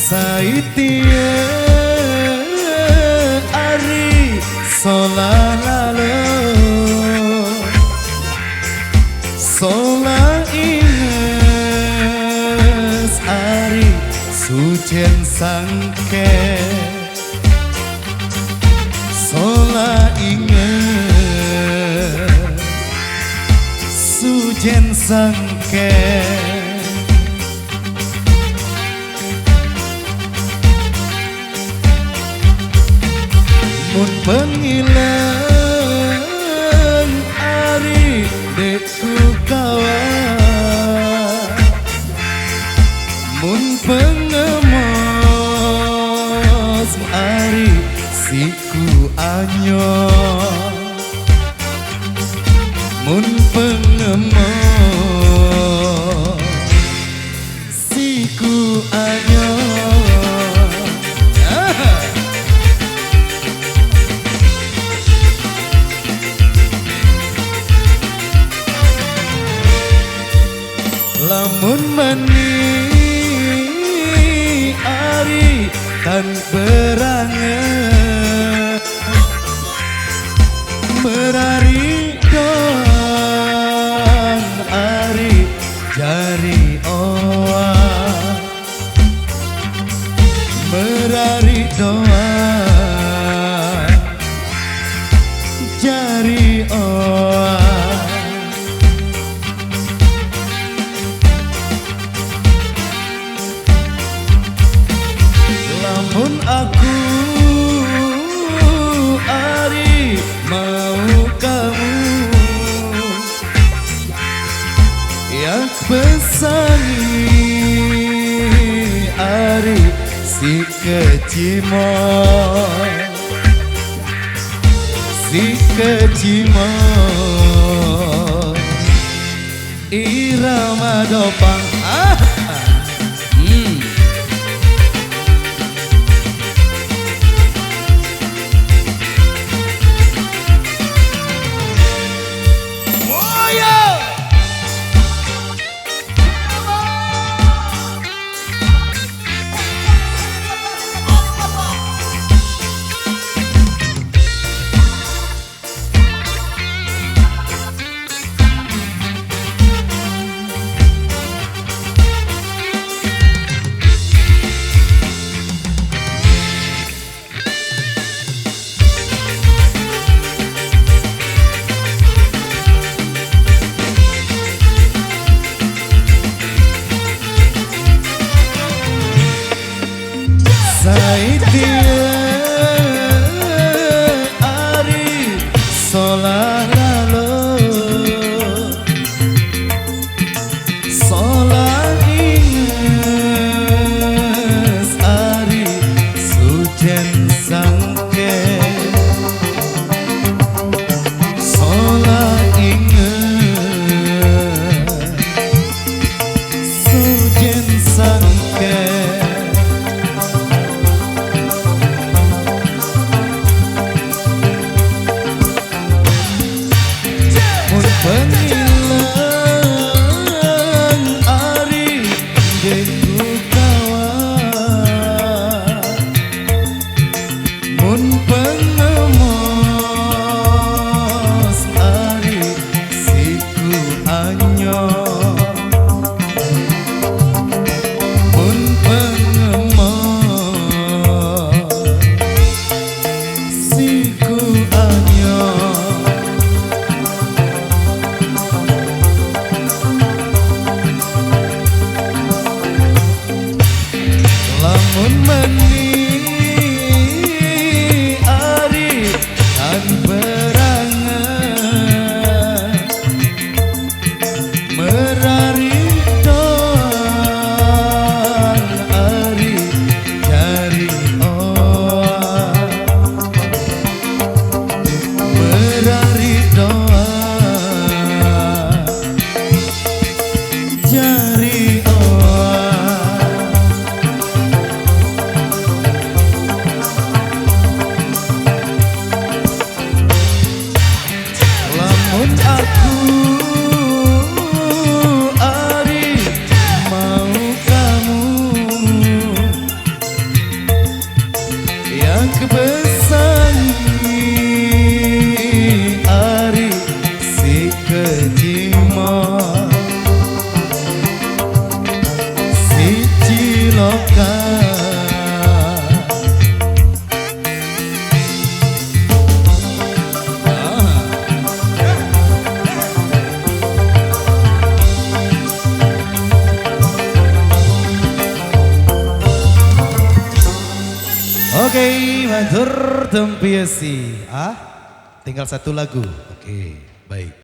Saitia Ari Solalalo Sola Ines Ari Sujen Sangke Sola Ines Sujen Sangke Mun pengilang ari deku kawan Mun pengemos ari siku anyo Mun pengemos siku anyo Lamun mani ari tan berangan Merari don ari jari oa Merari doa jari oa Lamun aku ari mau kamu Yang pesani ari si kecimon Si kecimon Irama dopang Saitia Ari Solalalo Sola Ines Ari Sujen Sangke Sola Ines Sujen Sangke Pengilang ari deku kawan Mun pengemos ari siku anyo Mun pengemos siku anyo Lamun mani ari tan berangan Merari don ari jari oa Merari doa jari oa Lamun aku ari mau kamu Oke, matur tempiasi. Tinggal satu lagu. Oke, baik.